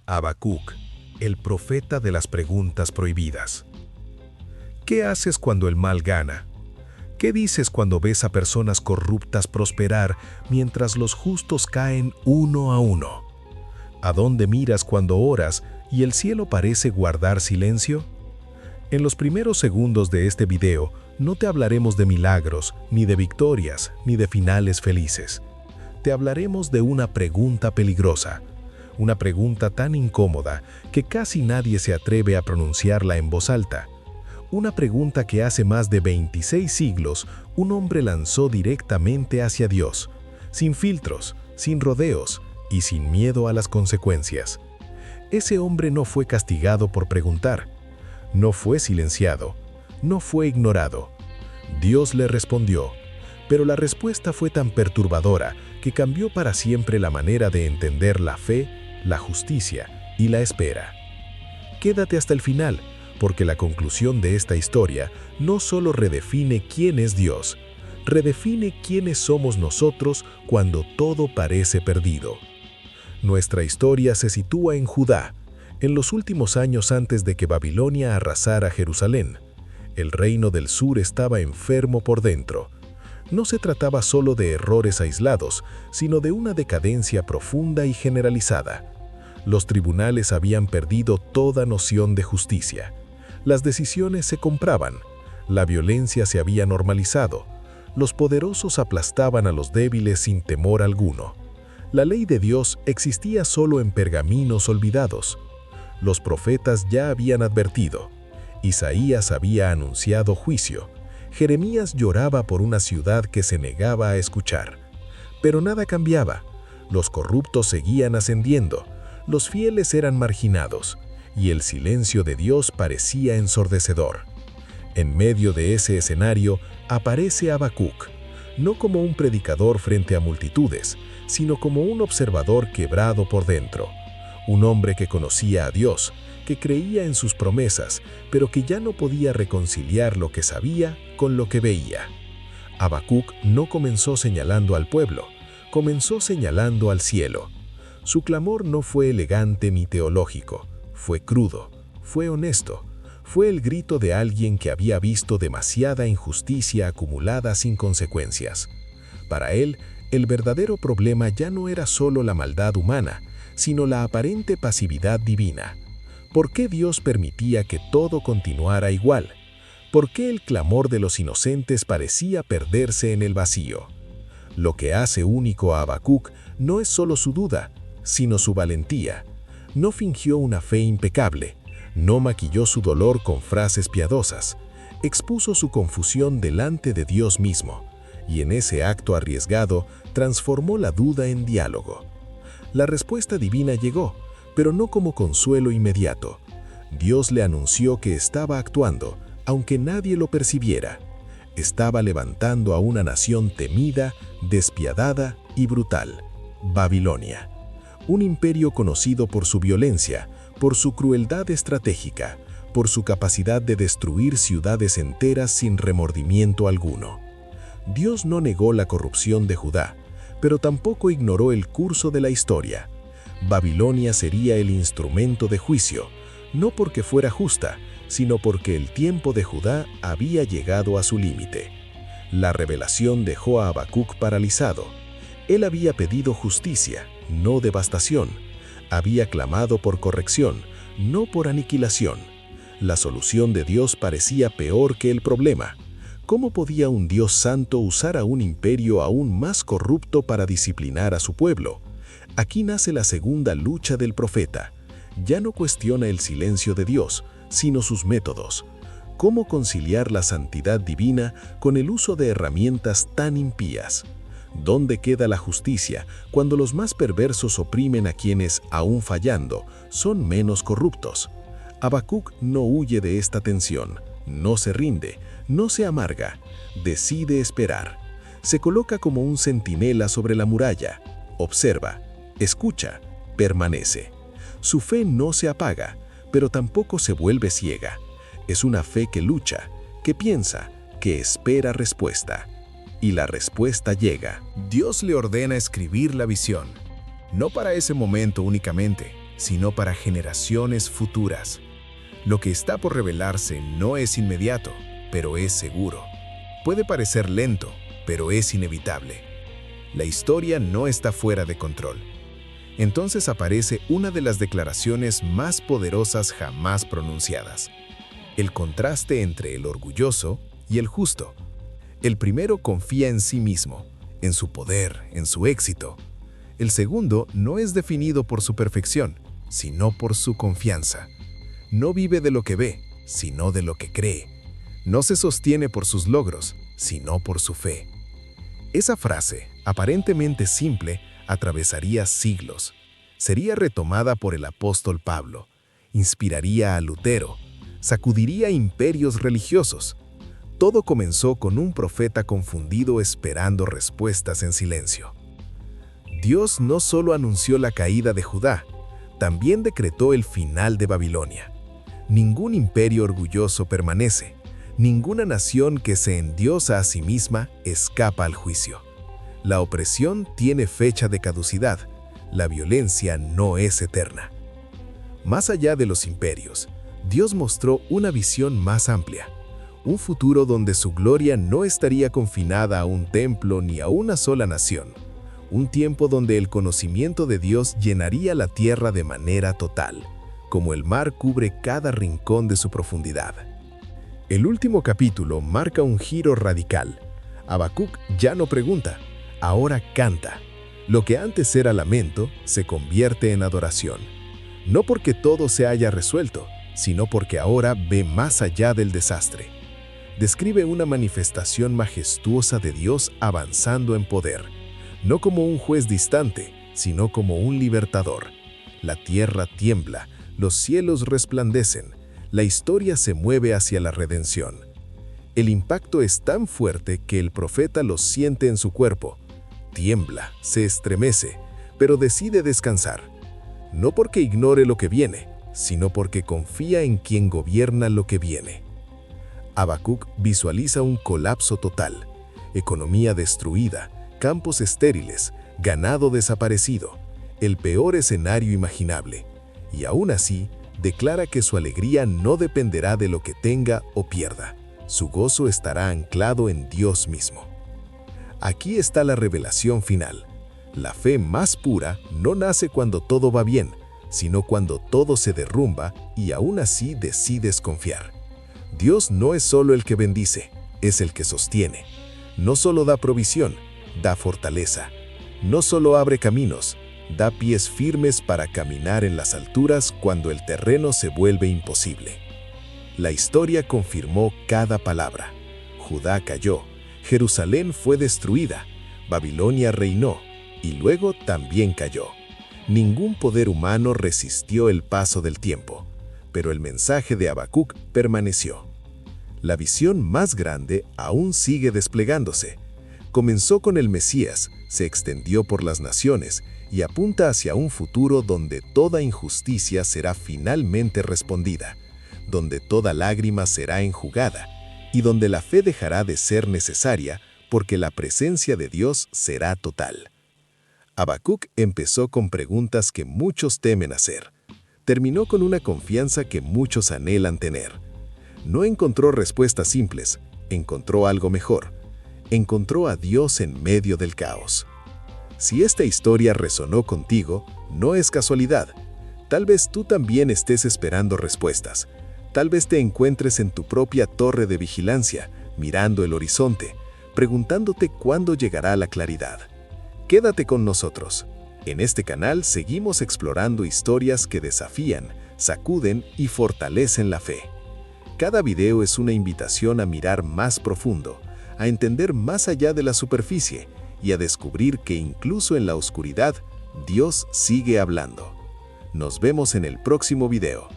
Habacuc, el profeta de las preguntas prohibidas. ¿Qué haces cuando el mal gana? ¿Qué dices cuando ves a personas corruptas prosperar mientras los justos caen uno a uno? ¿A dónde miras cuando oras y el cielo parece guardar silencio? En los primeros segundos de este video no te hablaremos de milagros, ni de victorias, ni de finales felices. Te hablaremos de una pregunta peligrosa, una pregunta tan incómoda que casi nadie se atreve a pronunciarla en voz alta. Una pregunta que hace más de 26 siglos un hombre lanzó directamente hacia Dios, sin filtros, sin rodeos y sin miedo a las consecuencias. Ese hombre no fue castigado por preguntar, no fue silenciado, no fue ignorado. Dios le respondió, pero la respuesta fue tan perturbadora que cambió para siempre la manera de entender la fe, la justicia y la espera. Quédate hasta el final, porque la conclusión de esta historia no solo redefine quién es Dios, redefine quiénes somos nosotros cuando todo parece perdido. Nuestra historia se sitúa en Judá, en los últimos años antes de que Babilonia arrasara Jerusalén. El reino del sur estaba enfermo por dentro. No se trataba solo de errores aislados, sino de una decadencia profunda y generalizada. Los tribunales habían perdido toda noción de justicia. Las decisiones se compraban. La violencia se había normalizado. Los poderosos aplastaban a los débiles sin temor alguno. La ley de Dios existía solo en pergaminos olvidados. Los profetas ya habían advertido. Isaías había anunciado juicio. Jeremías lloraba por una ciudad que se negaba a escuchar. Pero nada cambiaba. Los corruptos seguían ascendiendo. Los fieles eran marginados, y el silencio de Dios parecía ensordecedor. En medio de ese escenario aparece Habacuc, no como un predicador frente a multitudes, sino como un observador quebrado por dentro. Un hombre que conocía a Dios, que creía en sus promesas, pero que ya no podía reconciliar lo que sabía con lo que veía. Habacuc no comenzó señalando al pueblo, comenzó señalando al cielo. Su clamor no fue elegante ni teológico, fue crudo, fue honesto, fue el grito de alguien que había visto demasiada injusticia acumulada sin consecuencias. Para él, el verdadero problema ya no era solo la maldad humana, sino la aparente pasividad divina. ¿Por qué Dios permitía que todo continuara igual? ¿Por qué el clamor de los inocentes parecía perderse en el vacío? Lo que hace único a Habacuc no es solo su duda, sino su valentía. No fingió una fe impecable, no maquilló su dolor con frases piadosas, expuso su confusión delante de Dios mismo, y en ese acto arriesgado transformó la duda en diálogo. La respuesta divina llegó, pero no como consuelo inmediato. Dios le anunció que estaba actuando, aunque nadie lo percibiera. Estaba levantando a una nación temida, despiadada y brutal: Babilonia. Un imperio conocido por su violencia, por su crueldad estratégica, por su capacidad de destruir ciudades enteras sin remordimiento alguno. Dios no negó la corrupción de Judá, pero tampoco ignoró el curso de la historia. Babilonia sería el instrumento de juicio, no porque fuera justa, sino porque el tiempo de Judá había llegado a su límite. La revelación dejó a Habacuc paralizado. Él había pedido justicia, no devastación. Había clamado por corrección, no por aniquilación. La solución de Dios parecía peor que el problema. ¿Cómo podía un Dios santo usar a un imperio aún más corrupto para disciplinar a su pueblo? Aquí nace la segunda lucha del profeta. Ya no cuestiona el silencio de Dios, sino sus métodos. ¿Cómo conciliar la santidad divina con el uso de herramientas tan impías? ¿Dónde queda la justicia cuando los más perversos oprimen a quienes, aún fallando, son menos corruptos? Habacuc no huye de esta tensión, no se rinde, no se amarga, decide esperar. Se coloca como un centinela sobre la muralla, observa, escucha, permanece. Su fe no se apaga, pero tampoco se vuelve ciega. Es una fe que lucha, que piensa, que espera respuesta. Y la respuesta llega. Dios le ordena escribir la visión, no para ese momento únicamente, sino para generaciones futuras. Lo que está por revelarse no es inmediato, pero es seguro. Puede parecer lento, pero es inevitable. La historia no está fuera de control. Entonces aparece una de las declaraciones más poderosas jamás pronunciadas: el contraste entre el orgulloso y el justo. El primero confía en sí mismo, en su poder, en su éxito. El segundo no es definido por su perfección, sino por su confianza. No vive de lo que ve, sino de lo que cree. No se sostiene por sus logros, sino por su fe. Esa frase, aparentemente simple, atravesaría siglos. Sería retomada por el apóstol Pablo, inspiraría a Lutero, sacudiría imperios religiosos. Todo comenzó con un profeta confundido esperando respuestas en silencio. Dios no solo anunció la caída de Judá, también decretó el final de Babilonia. Ningún imperio orgulloso permanece, ninguna nación que se endiosa a sí misma escapa al juicio. La opresión tiene fecha de caducidad, la violencia no es eterna. Más allá de los imperios, Dios mostró una visión más amplia, un futuro donde su gloria no estaría confinada a un templo ni a una sola nación, un tiempo donde el conocimiento de Dios llenaría la tierra de manera total, como el mar cubre cada rincón de su profundidad. El último capítulo marca un giro radical. Habacuc ya no pregunta, ahora canta. Lo que antes era lamento se convierte en adoración. No porque todo se haya resuelto, sino porque ahora ve más allá del desastre. Describe una manifestación majestuosa de Dios avanzando en poder, no como un juez distante, sino como un libertador. La tierra tiembla, los cielos resplandecen, la historia se mueve hacia la redención. El impacto es tan fuerte que el profeta lo siente en su cuerpo. Tiembla, se estremece, pero decide descansar. No porque ignore lo que viene, sino porque confía en quien gobierna lo que viene. Habacuc visualiza un colapso total, economía destruida, campos estériles, ganado desaparecido, el peor escenario imaginable. Y aún así, declara que su alegría no dependerá de lo que tenga o pierda. Su gozo estará anclado en Dios mismo. Aquí está la revelación final. La fe más pura no nace cuando todo va bien, sino cuando todo se derrumba y aún así decides confiar. Dios no es solo el que bendice, es el que sostiene. No solo da provisión, da fortaleza. No solo abre caminos, da pies firmes para caminar en las alturas cuando el terreno se vuelve imposible. La historia confirmó cada palabra. Judá cayó, Jerusalén fue destruida, Babilonia reinó y luego también cayó. Ningún poder humano resistió el paso del tiempo, pero el mensaje de Habacuc permaneció. La visión más grande aún sigue desplegándose. Comenzó con el Mesías, se extendió por las naciones y apunta hacia un futuro donde toda injusticia será finalmente respondida, donde toda lágrima será enjugada y donde la fe dejará de ser necesaria porque la presencia de Dios será total. Habacuc empezó con preguntas que muchos temen hacer. Terminó con una confianza que muchos anhelan tener. No encontró respuestas simples, encontró algo mejor. Encontró a Dios en medio del caos. Si esta historia resonó contigo, no es casualidad. Tal vez tú también estés esperando respuestas. Tal vez te encuentres en tu propia torre de vigilancia, mirando el horizonte, preguntándote cuándo llegará la claridad. Quédate con nosotros. En este canal seguimos explorando historias que desafían, sacuden y fortalecen la fe. Cada video es una invitación a mirar más profundo, a entender más allá de la superficie y a descubrir que incluso en la oscuridad, Dios sigue hablando. Nos vemos en el próximo video.